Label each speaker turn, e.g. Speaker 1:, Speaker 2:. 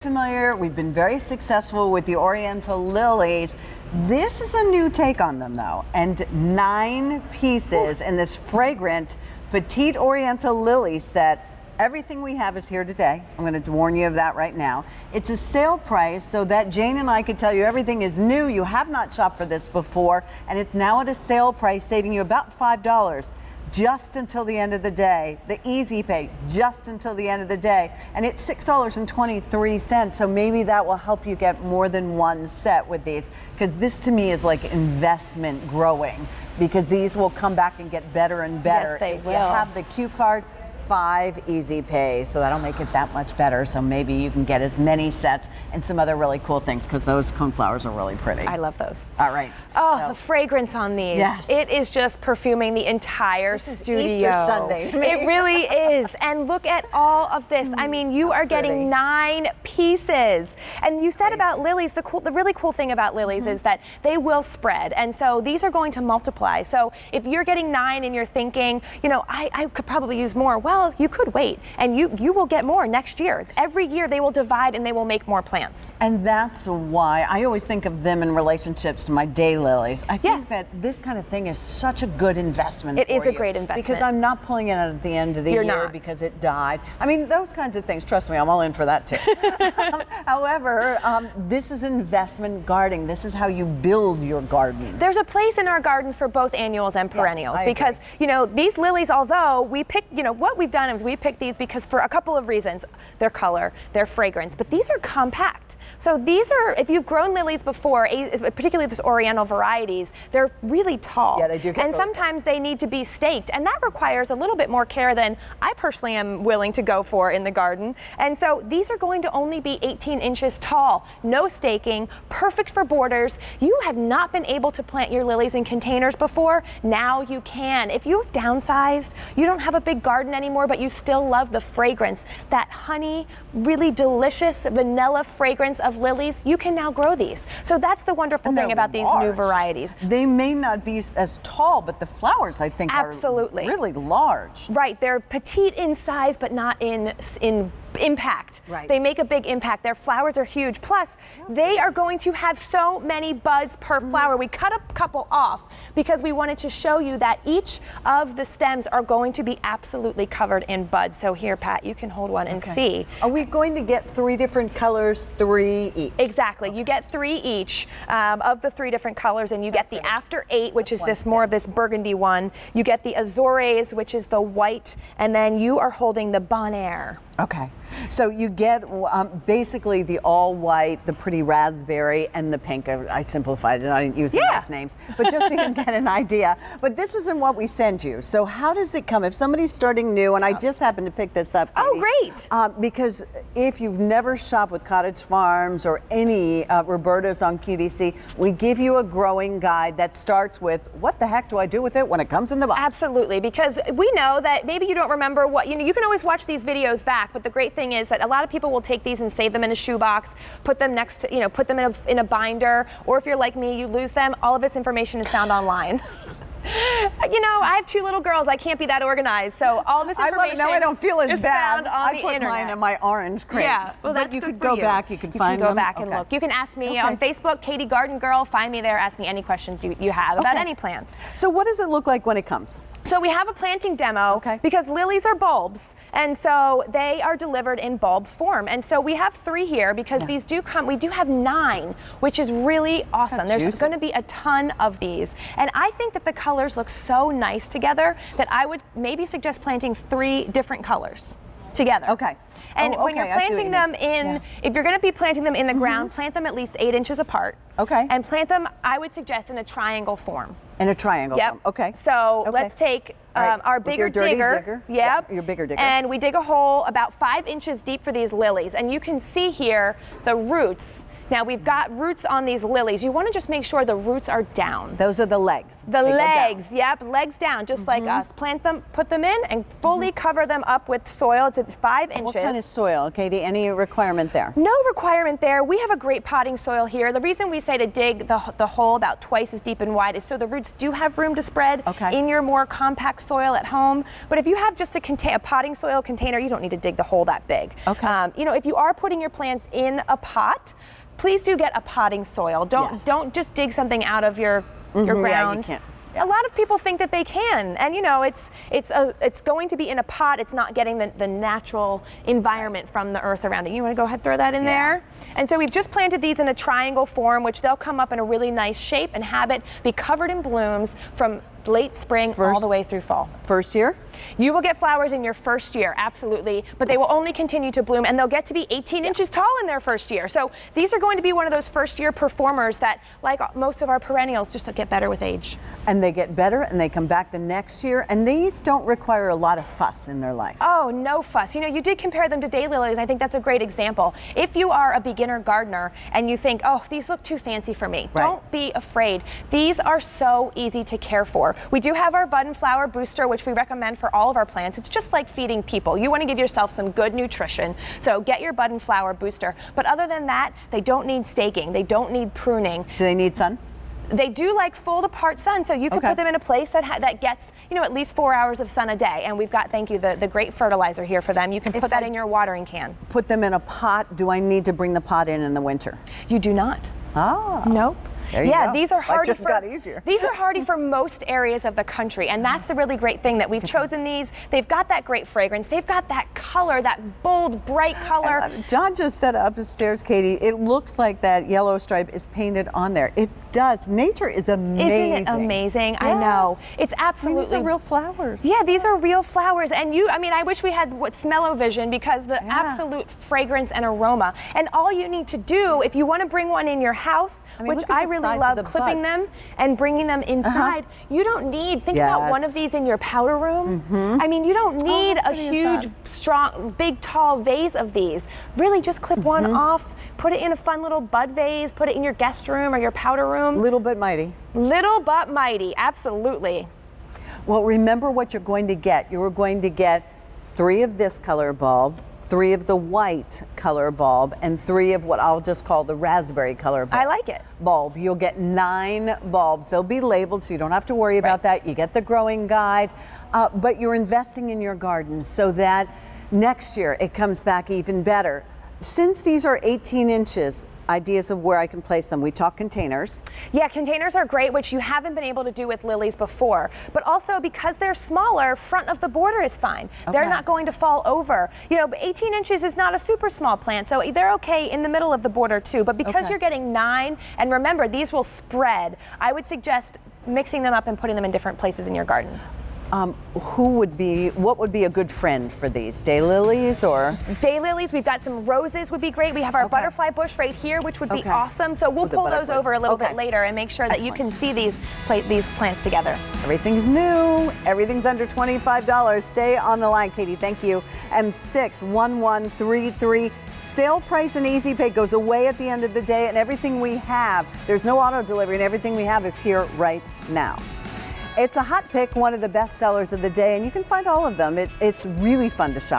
Speaker 1: Familiar, we've been very successful with the Oriental lilies. This is a new take on them though, and 9 pieces in this fragrant Petite Oriental lily set. Everything we have is here today. I'm going to warn you of that right now. It's a sale price so that Jane and I could tell you everything is new. You have not shopped for this before, and it's now at a sale price, saving you about $5. Just until the end of the day. The easy pay, just until the end of the day. And it's $6.23, so maybe that will help you get more than one set with these, because this to me is like investment growing, because these will come back and get better and better.
Speaker 2: Yes, they
Speaker 1: if
Speaker 2: will.
Speaker 1: you have the Q card, 5 easy pays, so that'll make it that much better. So maybe you can get as many sets and some other really cool things, because those coneflowers are really pretty.
Speaker 2: I love those.
Speaker 1: All right.
Speaker 2: Oh,
Speaker 1: so,
Speaker 2: the fragrance on these.
Speaker 1: Yes.
Speaker 2: It is just perfuming the entire studio.
Speaker 1: Easter Sunday to me.
Speaker 2: It really is. And look at all of this. I mean, you are getting 9 pieces. And you said about lilies, the really cool thing about lilies is that they will spread. And so these are going to multiply. So if you're getting 9 and you're thinking, you know, I could probably use more, well, you could wait, and you will get more next year. Every year they will divide and they will make more plants.
Speaker 1: And that's why I always think of them in relationships to my daylilies. I think that this kind of thing is such a good investment.
Speaker 2: It is
Speaker 1: for
Speaker 2: a
Speaker 1: you,
Speaker 2: great investment.
Speaker 1: because I'm not pulling it out at the end of the year because it died. I mean, those kinds of things, trust me, I'm all in for that too. However, this is investment gardening. This is how you build your garden.
Speaker 2: There's a place in our gardens for both annuals and perennials,
Speaker 1: I
Speaker 2: because
Speaker 1: agree.
Speaker 2: you know, these lilies, although we pick, you know, what we've done is we picked these because for a couple of reasons: their color, their fragrance, but these are compact. So these are, if you've grown lilies before, particularly this Oriental varieties, they're really tall.
Speaker 1: Yeah, they do get
Speaker 2: and sometimes they need to be staked, and that requires a little bit more care than I personally am willing to go for in the garden. And so these are going to only be 18 inches tall, no staking, perfect for borders. You have not been able to plant your lilies in containers before. Now you can. If you've downsized, you don't have a big garden anymore, but you still love the fragrance, that honey, really delicious vanilla fragrance of lilies, you can now grow these. So that's the wonderful thing about these new varieties.
Speaker 1: They may not be as tall, but the flowers, I think, are really large.
Speaker 2: Right, they're petite in size, but not in impact.
Speaker 1: Right.
Speaker 2: They make a big impact. Their flowers are huge. Plus, they are going to have so many buds per flower. We cut a couple off because we wanted to show you that each of the stems are going to be absolutely covered in buds. So here, Pat, you can hold one and see.
Speaker 1: Are we going to get 3 different colors, 3 each?
Speaker 2: Exactly. You get 3 each of the 3 different colors, and you get the After 8, which is this more of this burgundy one. You get the Azores, which is the white, and then you are holding the Bon Air.
Speaker 1: Okay, so you get basically the all white, the pretty raspberry, and the pink. I simplified it, I didn't use the last names, but just so you can get an idea. But this isn't what we send you. So how does it come? If somebody's starting new, and I just happened to pick this up, Katie,
Speaker 2: oh, great.
Speaker 1: because if you've never shopped with Cottage Farms or any Roberta's on QVC, we give you a growing guide that starts with, what the heck do I do with it when it comes in the box?
Speaker 2: Absolutely, because we know that maybe you don't remember what, you know, you can always watch these videos back, but the great thing is that a lot of people will take these and save them in a shoebox, put them next to, you know, put them in a binder, or if you're like me, you lose them. All of this information is found online. You know, I have 2 little girls. I can't be that organized. So all this information
Speaker 1: I love it. Now I don't feel as bad.
Speaker 2: Found on
Speaker 1: I
Speaker 2: the
Speaker 1: put
Speaker 2: internet.
Speaker 1: mine in my orange crates.
Speaker 2: Yeah, well, that's
Speaker 1: but you
Speaker 2: good
Speaker 1: could
Speaker 2: for
Speaker 1: go
Speaker 2: you.
Speaker 1: back. You could find
Speaker 2: them.
Speaker 1: them.
Speaker 2: Go back and look. You can ask me on Facebook, Katie Garden Girl. Find me there. Ask me any questions you have about any plants.
Speaker 1: So what does it look like when it comes?
Speaker 2: So we have a planting demo because lilies are bulbs, and so they are delivered in bulb form. And so we have 3 here because these do come. We do have 9, which is really awesome. There's going to be a ton of these, and I think that the colors look so nice together that I would maybe suggest planting 3 different colors together.
Speaker 1: Okay.
Speaker 2: And when you're planting them in, if you're going to be planting them in the ground, plant them at least 8 inches apart.
Speaker 1: Okay.
Speaker 2: And plant them, I would suggest, in a triangle form.
Speaker 1: In a triangle.
Speaker 2: Yep.
Speaker 1: Form. Okay.
Speaker 2: So let's take our bigger digger.
Speaker 1: Yep. Your bigger digger.
Speaker 2: And we dig a hole about 5 inches deep for these lilies. And you can see here the roots Now we've got roots on these lilies. You want to just make sure the roots are down.
Speaker 1: Those are the legs.
Speaker 2: The legs, yep, legs down, just like us. Plant them, put them in, and fully cover them up with soil. It's 5 inches.
Speaker 1: What kind of soil, Katie? Any requirement there?
Speaker 2: No requirement there. We have a great potting soil here. The reason we say to dig the hole about twice as deep and wide is so the roots do have room to spread in your more compact soil at home. But if you have just a potting soil container, you don't need to dig the hole that big. You know, if you are putting your plants in a pot, please do get a potting soil. Don't just dig something out of your ground.
Speaker 1: Yeah, you can't.
Speaker 2: A lot of people think that they can, and you know, it's going to be in a pot. It's not getting the natural environment from the earth around it. You want to go ahead, throw that in there? And so we've just planted these in a triangle form, which they'll come up in a really nice shape and be covered in blooms from late spring all the way through fall.
Speaker 1: First year?
Speaker 2: You will get flowers in your first year, absolutely, but they will only continue to bloom, and they'll get to be 18 inches tall in their first year. So these are going to be one of those first year performers that, like most of our perennials, just get better with age.
Speaker 1: And they get better and they come back the next year, and these don't require a lot of fuss in their life.
Speaker 2: Oh, no fuss. You know, you did compare them to daylilies. I think that's a great example. If you are a beginner gardener and you think, oh, these look too fancy for me, don't be afraid. These are so easy to care for. We do have our bud and flower booster, which we recommend for all of our plants. It's just like feeding people. You want to give yourself some good nutrition, so get your bud and flower booster. But other than that, they don't need staking. They don't need pruning.
Speaker 1: Do they need sun?
Speaker 2: They do like full to part sun, so you can put them in a place that gets, you know, at least 4 hours of sun a day. And we've got, thank you, the great fertilizer here for them. You can put that in your watering can.
Speaker 1: Put them in a pot. Do I need to bring the pot in the winter?
Speaker 2: You do not.
Speaker 1: Oh.
Speaker 2: Nope.
Speaker 1: There you go.
Speaker 2: These are hardy.
Speaker 1: Life just got easier.
Speaker 2: These are hardy for most areas of the country, and that's the really great thing that we've chosen these. They've got that great fragrance. They've got that color, that bold, bright color.
Speaker 1: John just said upstairs, Katie, it looks like that yellow stripe is painted on there. It does. Nature is amazing.
Speaker 2: Isn't it amazing? Yes. I know. It's absolutely.
Speaker 1: These are real flowers.
Speaker 2: Yeah, these are real flowers. And I mean, I wish we had smell-o-vision, because the absolute fragrance and aroma. And all you need to do, if you want to bring one in your house, which I really love clipping them and bringing them inside, you don't need, think about one of these in your powder room. I mean, you don't need a huge, strong, big, tall vase of these. Really just clip one off, put it in a fun little bud vase, put it in your guest room or your powder room.
Speaker 1: Little but mighty.
Speaker 2: Little but mighty, absolutely.
Speaker 1: Well, remember what you're going to get. You're going to get 3 of this color bulb, 3 of the white color bulb, and 3 of what I'll just call the raspberry color bulb.
Speaker 2: I like it.
Speaker 1: Bulb. You'll get 9 bulbs. They'll be labeled, so you don't have to worry about that. You get the growing guide, but you're investing in your garden so that next year it comes back even better. Since these are 18 inches, ideas of where I can place them. We talk containers. Yeah, containers are great, which you haven't been able to do with lilies before. But also because they're smaller, front of the border is fine. They're not going to fall over. You know, 18 inches is not a super small plant, so they're okay in the middle of the border too. But because you're getting 9, and remember, these will spread, I would suggest mixing them up and putting them in different places in your garden. What would be a good friend for these? Daylilies or? Daylilies, we've got some roses would be great. We have our butterfly bush right here, which would be awesome. So we'll pull those over a little bit later and make sure that you can see these plants together. Everything's new. Everything's under $25. Stay on the line, Katie. Thank you. M61133. Sale price and easy pay goes away at the end of the day, and everything we have, there's no auto delivery, and everything we have is here right now. It's a hot pick, one of the best sellers of the day, and you can find all of them. It's really fun to shop